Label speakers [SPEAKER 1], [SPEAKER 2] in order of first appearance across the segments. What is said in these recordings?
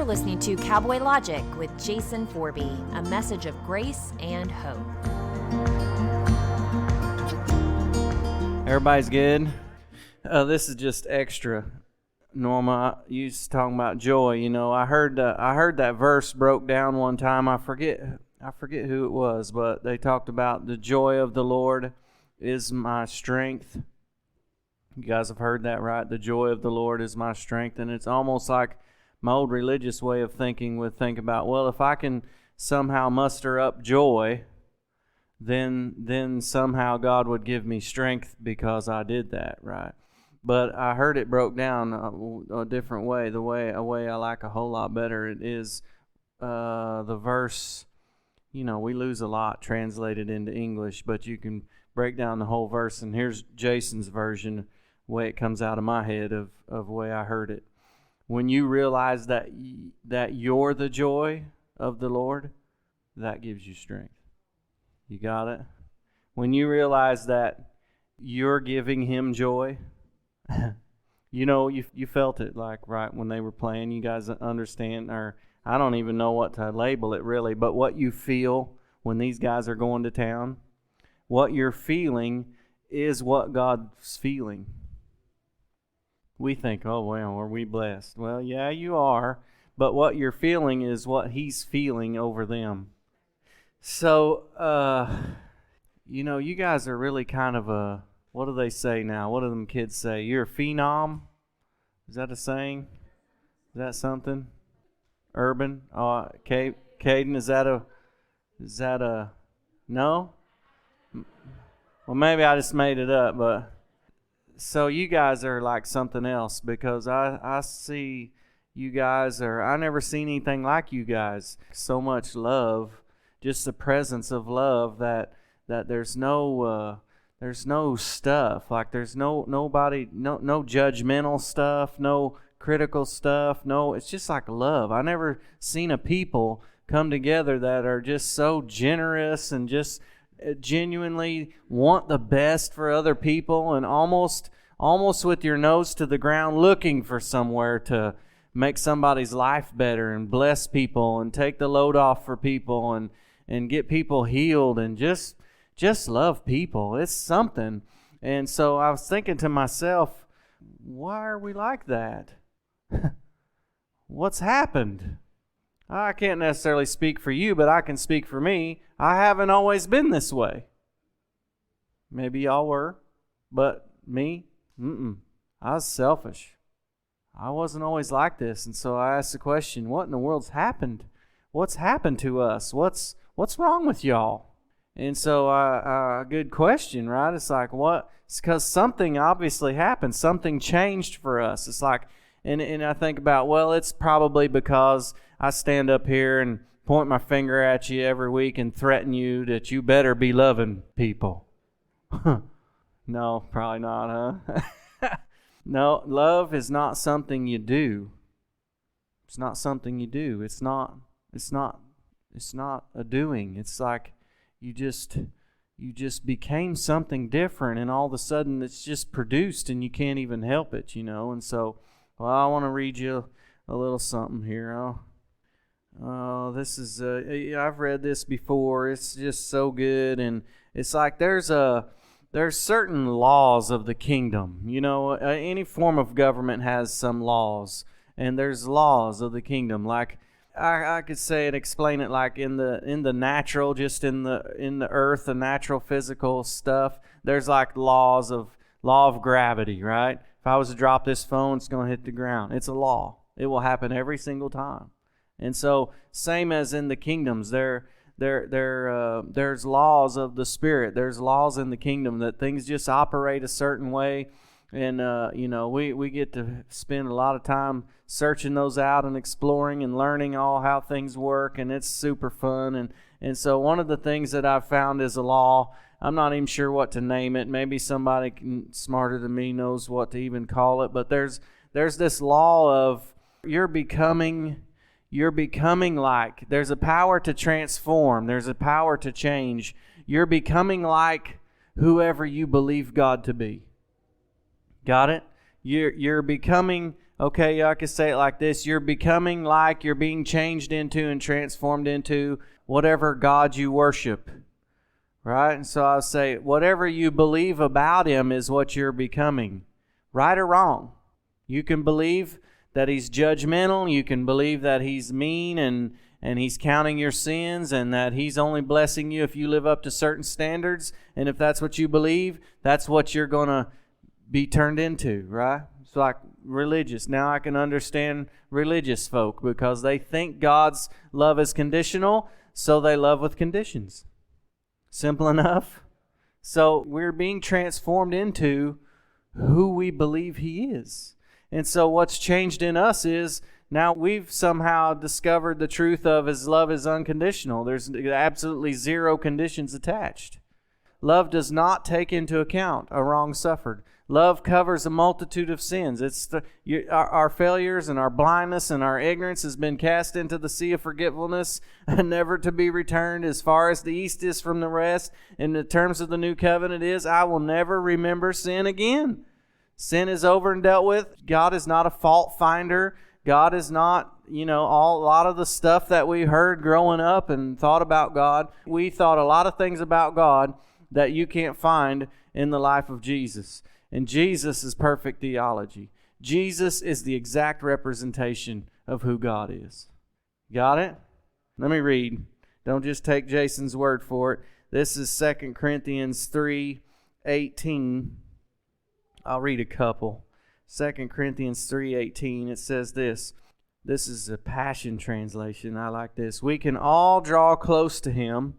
[SPEAKER 1] listening to Cowboy Logic with Jason Forby, a message of grace and hope.
[SPEAKER 2] Everybody's good? This is just extra. Norma, you was talking about joy. You know, I heard that verse broke down one time. I forget who it was, but they talked about the joy of the Lord is my strength. You guys have heard that, right? The joy of the Lord is my strength. And it's almost like my old religious way of thinking would think about, well, if I can somehow muster up joy, then somehow God would give me strength because I did that, right? But I heard it broke down a different way, a way I like a whole lot better. It is the verse, you know, we lose a lot translated into English, but you can break down the whole verse, and here's Jason's version, the way it comes out of my head of the way I heard it. When you realize that you're the joy of the Lord, that gives you strength. You got it? When you realize that you're giving Him joy, you know, you felt it, like, right, when they were playing. You guys understand, or I don't even know what to label it really, but what you feel when these guys are going to town, what you're feeling is what God's feeling. We think, oh, well, are we blessed? Well, yeah, you are, but what you're feeling is what He's feeling over them. So, you know, you guys are really kind of a, what do they say now? What do them kids say? You're a phenom? Is that a saying? Is that something? Urban? Caden, is that a, no? Well, maybe I just made it up, but so you guys are like something else, because I see you guys I never seen anything like you guys. So much love, just the presence of love that there's no stuff, like there's no judgmental stuff, no critical stuff, no, it's just like love. I never seen a people come together that are just so generous and just genuinely want the best for other people, and almost with your nose to the ground looking for somewhere to make somebody's life better and bless people and take the load off for people and get people healed and just love people. It's something. And so I was thinking to myself, why are we like that? What's happened? I can't necessarily speak for you, but I can speak for me. I haven't always been this way. Maybe y'all were, but me, I was selfish. I wasn't always like this, and so I asked the question, what in the world's happened? What's happened to us? What's wrong with y'all? And so, good question, right? It's like, what? It's because something obviously happened. Something changed for us. It's like, and I think about, well, it's probably because I stand up here and point my finger at you every week and threaten you that you better be loving people. No, probably not, huh? No, love is not something you do. It's not something you do. It's not a doing. It's like you just became something different, and all of a sudden it's just produced and you can't even help it, you know. And so, well, I want to read you a little something here. This is I've read this before. It's just so good, and it's like there's certain laws of the kingdom. You know, any form of government has some laws, and there's laws of the kingdom. Like I could say and explain it like in the natural, just in the earth, the natural physical stuff. There's like law of gravity, right? If I was to drop this phone, it's going to hit the ground. It's a law. It will happen every single time. And so, same as in the kingdoms, there's laws of the Spirit. There's laws in the kingdom that things just operate a certain way. And, you know, we get to spend a lot of time searching those out and exploring and learning all how things work, and it's super fun. And so one of the things that I've found is a law. I'm not even sure what to name it. Maybe somebody smarter than me knows what to even call it. But there's this law of you're becoming like. There's a power to transform. There's a power to change. You're becoming like whoever you believe God to be. Got it? You're becoming Okay, I could say it like this. You're becoming like, you're being changed into and transformed into whatever God you worship. Right? And so I'll say, whatever you believe about Him is what you're becoming. Right or wrong. You can believe that He's judgmental. You can believe that He's mean and He's counting your sins and that He's only blessing you if you live up to certain standards. And if that's what you believe, that's what you're going to be turned into, right? It's like religious. Now I can understand religious folk because they think God's love is conditional, so they love with conditions. Simple enough. So we're being transformed into who we believe He is. And so what's changed in us is now we've somehow discovered the truth of His love is unconditional. There's absolutely zero conditions attached. Love does not take into account a wrong suffered. Love covers a multitude of sins. Our failures and our blindness and our ignorance has been cast into the sea of forgetfulness and never to be returned as far as the east is from the west. In the terms of the new covenant is, I will never remember sin again. Sin is over and dealt with. God is not a fault finder. God is not, a lot of the stuff that we heard growing up and thought about God. We thought a lot of things about God that you can't find in the life of Jesus. And Jesus is perfect theology. Jesus is the exact representation of who God is. Got it? Let me read. Don't just take Jason's word for it. This is 2 Corinthians 3:18. I'll read a couple. 2 Corinthians 3:18. It says this. This is a Passion Translation. I like this. We can all draw close to Him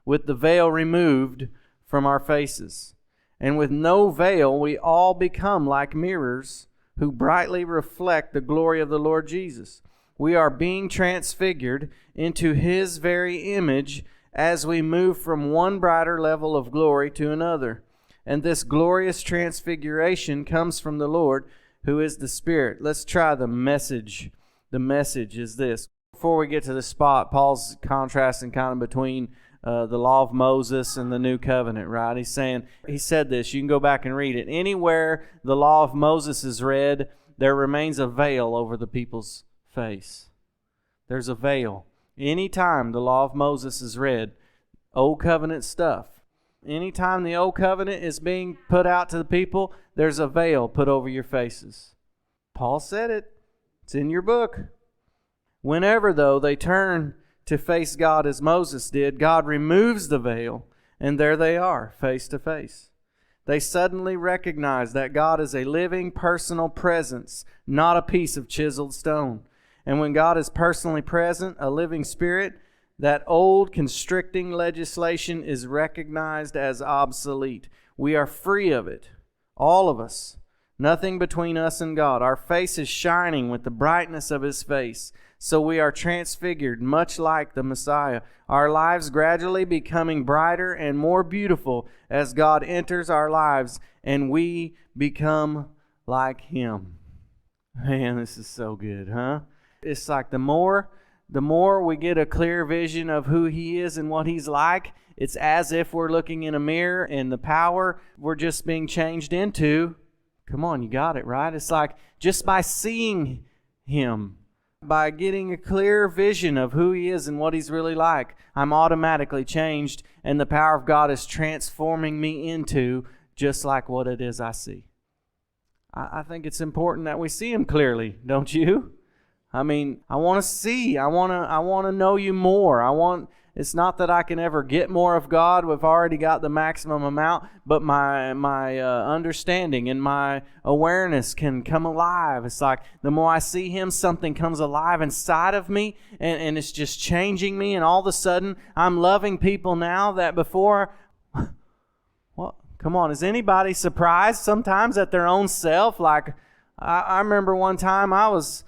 [SPEAKER 2] with the veil removed from our faces. And with no veil, we all become like mirrors who brightly reflect the glory of the Lord Jesus. We are being transfigured into His very image as we move from one brighter level of glory to another. And this glorious transfiguration comes from the Lord, who is the Spirit. Let's try the message. The message is this. Before we get to the spot, Paul's contrasting kind of between the law of Moses and the new covenant, right? He said this, you can go back and read it. Anywhere the law of Moses is read, there remains a veil over the people's face. There's a veil. Anytime the law of Moses is read, old covenant stuff, anytime the old covenant is being put out to the people, there's a veil put over your faces. Paul said it. It's in your book. Whenever, though, they turn to face God as Moses did, God removes the veil, and there they are, face to face. They suddenly recognize that God is a living, personal presence, not a piece of chiseled stone. And when God is personally present, a living spirit, that old constricting legislation is recognized as obsolete. We are free of it, all of us. Nothing between us and God. Our face is shining with the brightness of His face. So we are transfigured, much like the Messiah. Our lives gradually becoming brighter and more beautiful as God enters our lives and we become like Him. Man, this is so good, huh? It's like the more we get a clear vision of who He is and what He's like, it's as if we're looking in a mirror and the power we're just being changed into. Come on, you got it, right? It's like just by seeing Him, by getting a clear vision of who He is and what He's really like, I'm automatically changed, and the power of God is transforming me into just like what it is I see. I think it's important that we see Him clearly, don't you? I mean, I want to see. I want to know You more. It's not that I can ever get more of God. We've already got the maximum amount, but my understanding and my awareness can come alive. It's like the more I see Him, something comes alive inside of me, and it's just changing me. And all of a sudden, I'm loving people now that before. Well, come on, is anybody surprised sometimes at their own self? Like I remember one time I was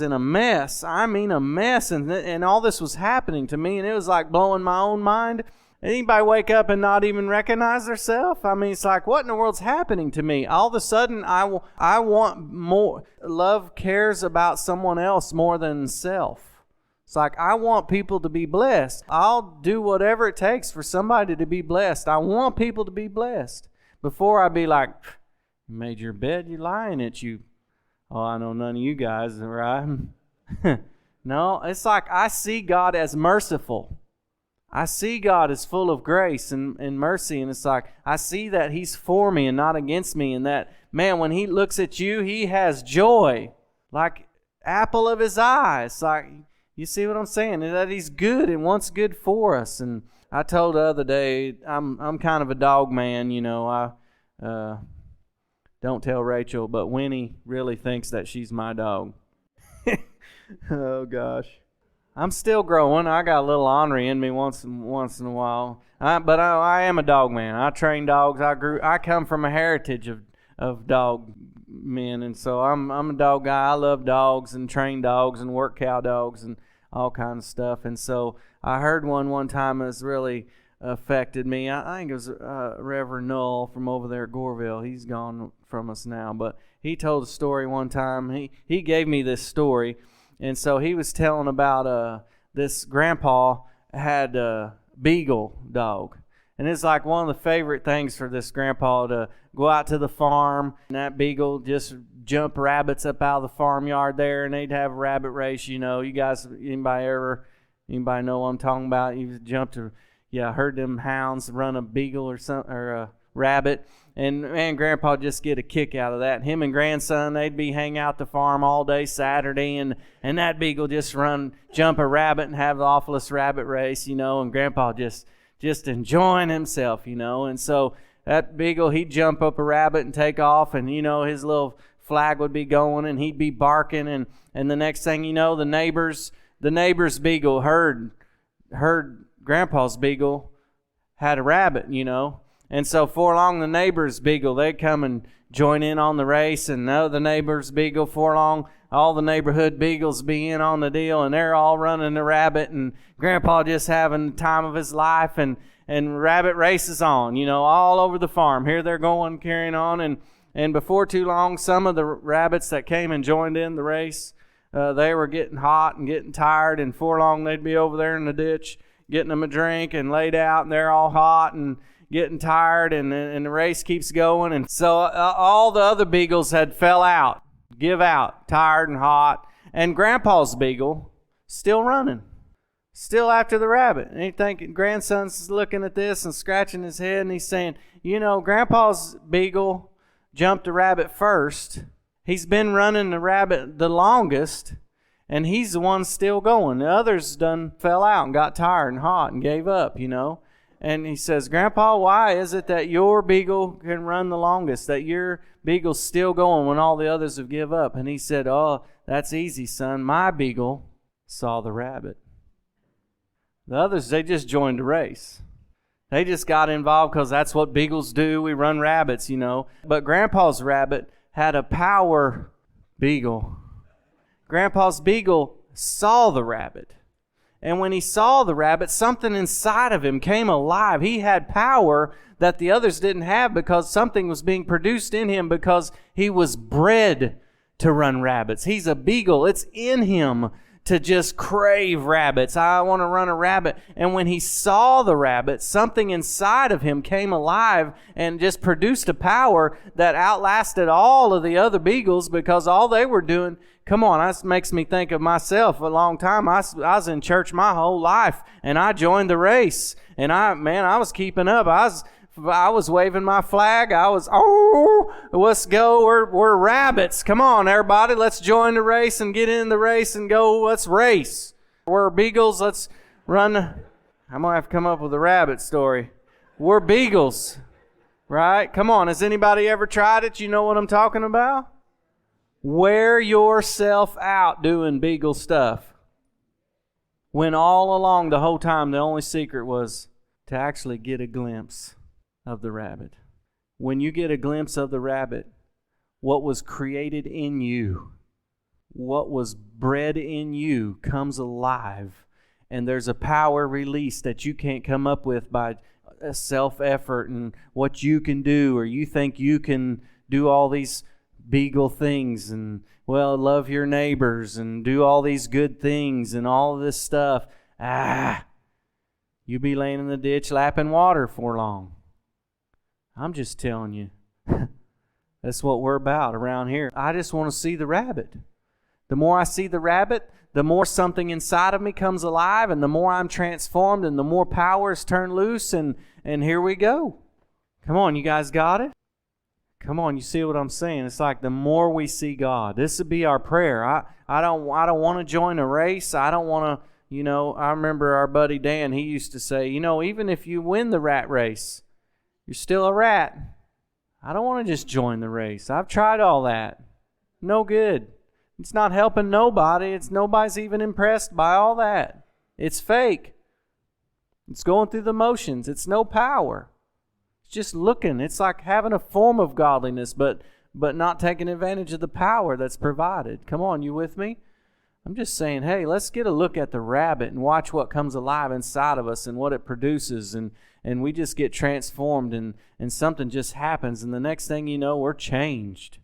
[SPEAKER 2] in a mess. I mean a mess. And all this was happening to me. And it was like blowing my own mind. Anybody wake up and not even recognize themselves? I mean, it's like, what in the world's happening to me? All of a sudden, I want more. Love cares about someone else more than self. It's like, I want people to be blessed. I'll do whatever it takes for somebody to be blessed. I want people to be blessed. Before I'd be like, you made your bed, you lie in it, you Oh, I know none of you guys, right? No, it's like I see God as merciful. I see God as full of grace and mercy, and it's like I see that He's for me and not against me, and that, man, when He looks at you, He has joy, like apple of His eye. It's like, you see what I'm saying? That He's good and wants good for us. And I told the other day, I'm kind of a dog man, you know. I don't tell Rachel, but Winnie really thinks that she's my dog. Oh gosh, I'm still growing. I got a little ornery in me once in a while. But I am a dog man. I train dogs. I come from a heritage of dog men, and so I'm a dog guy. I love dogs and train dogs and work cow dogs and all kinds of stuff. And so I heard one time that's really affected me. I think it was Reverend Null from over there at Goreville. He's gone from us now, but he told a story one time. He gave me this story. And so he was telling about this grandpa had a beagle dog. And it's like one of the favorite things for this grandpa to go out to the farm, and that beagle just jump rabbits up out of the farmyard there, and they'd have a rabbit race. You know, you guys, anybody know what I'm talking about? You jumped to, yeah, I heard them hounds run a beagle or a rabbit. And man, Grandpa just get a kick out of that. Him and grandson, they'd be hang out the farm all day Saturday, and that beagle just jump a rabbit and have the awfulest rabbit race, you know, and Grandpa just enjoying himself, you know. And so that beagle, he'd jump up a rabbit and take off, and, you know, his little flag would be going, and he'd be barking, and the next thing you know, the neighbor's beagle heard Grandpa's beagle had a rabbit, you know. And so for long, the neighbor's beagle, they'd come and join in on the race, and the neighbor's beagle, for long, all the neighborhood beagles be in on the deal, and they're all running the rabbit, and Grandpa just having the time of his life, and rabbit races on, you know, all over the farm. Here they're going, carrying on, and before too long, some of the rabbits that came and joined in the race, they were getting hot and getting tired, and for long, they'd be over there in the ditch getting them a drink and laid out, and they're all hot and getting tired, and the race keeps going. And so all the other beagles had fell out, give out, tired and hot. And Grandpa's beagle still running, still after the rabbit. And you think grandson's looking at this and scratching his head, and he's saying, you know, Grandpa's beagle jumped the rabbit first. He's been running the rabbit the longest, and he's the one still going. The others done fell out and got tired and hot and gave up, you know. And he says, Grandpa, why is it that your beagle can run the longest, that your beagle's still going when all the others have give up? And he said, oh, that's easy, son. My beagle saw the rabbit. The others, they just joined the race. They just got involved because that's what beagles do. We run rabbits, you know. But Grandpa's rabbit had a power beagle. Grandpa's beagle saw the rabbit. And when he saw the rabbit, something inside of him came alive. He had power that the others didn't have because something was being produced in him because he was bred to run rabbits. He's a beagle. It's in him to just crave rabbits. I want to run a rabbit. And when he saw the rabbit, something inside of him came alive and just produced a power that outlasted all of the other beagles because all they were doing, come on, that makes me think of myself. A long time, I was in church my whole life, and I joined the race. And I was keeping up. I was waving my flag. Let's go. We're rabbits. Come on, everybody. Let's join the race and get in the race and go. Let's race. We're beagles. Let's run. I'm going to have to come up with a rabbit story. We're beagles, right? Come on. Has anybody ever tried it? You know what I'm talking about? Wear yourself out doing beagle stuff. When all along the whole time, the only secret was to actually get a glimpse of the rabbit. When you get a glimpse of the rabbit, what was created in you, what was bred in you comes alive, and there's a power released that you can't come up with by self-effort and what you can do, or you think you can do all these beagle things and, well, love your neighbors and do all these good things and all this stuff. You be laying in the ditch lapping water for long. I'm just telling you, That's what we're about around here. I just want to see the rabbit. The more I see the rabbit, the more something inside of me comes alive, and the more I'm transformed, and the more power is turned loose, and here we go. Come on, you guys got it? Come on, you see what I'm saying? It's like the more we see God, this would be our prayer. I don't want to join a race. I don't want to, I remember our buddy Dan, he used to say, even if you win the rat race, you're still a rat. I don't want to just join the race. I've tried all that. No good. It's not helping nobody. Nobody's even impressed by all that. It's fake. It's going through the motions. It's no power. It's just looking. It's like having a form of godliness, but not taking advantage of the power that's provided. Come on, you with me? I'm just saying, hey, let's get a look at the rabbit and watch what comes alive inside of us and what it produces, and we just get transformed, and something just happens, and the next thing you know, we're changed.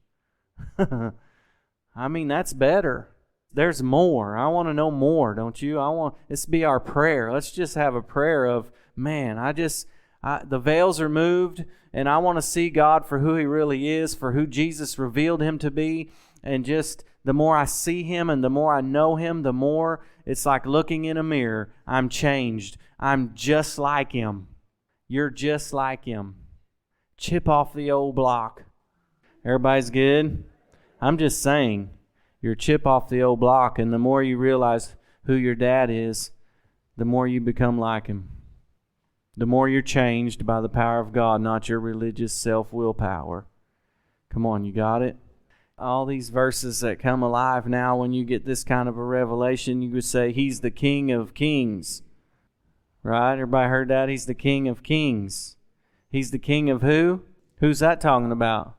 [SPEAKER 2] I mean, that's better. There's more. I want to know more, don't you? I want this to be our prayer. Let's just have a prayer of, man, the veils are moved, and I want to see God for who He really is, for who Jesus revealed Him to be, and just the more I see Him and the more I know Him, the more it's like looking in a mirror. I'm changed. I'm just like Him. You're just like Him. Chip off the old block. Everybody's good? I'm just saying, you're chip off the old block, and the more you realize who your dad is, the more you become like Him. The more you're changed by the power of God, not your religious self-will power. Come on, you got it? All these verses that come alive now, when you get this kind of a revelation, you would say, He's the King of Kings. Right? Everybody heard that? He's the King of Kings. He's the King of who? Who's that talking about?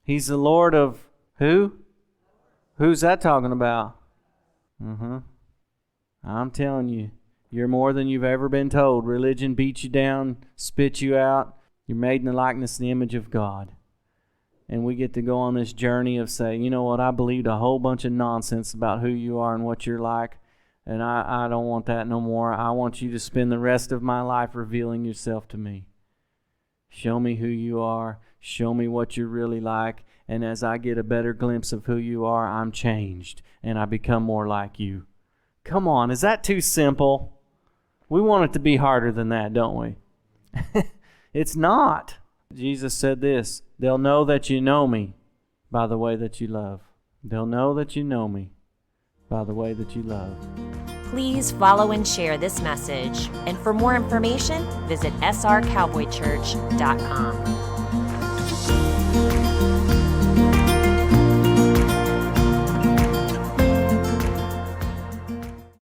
[SPEAKER 2] He's the Lord of who? Who's that talking about? I'm telling you, you're more than you've ever been told. Religion beats you down, spits you out. You're made in the likeness and the image of God. And we get to go on this journey of saying, you know what, I believed a whole bunch of nonsense about who you are and what you're like, and I don't want that no more. I want you to spend the rest of my life revealing yourself to me. Show me who you are. Show me what you're really like. And as I get a better glimpse of who you are, I'm changed, and I become more like you. Come on, is that too simple? We want it to be harder than that, don't we? It's not. Jesus said this, they'll know that you know me by the way that you love. They'll know that you know me by the way that you love.
[SPEAKER 1] Please follow and share this message. And for more information, visit srcowboychurch.com.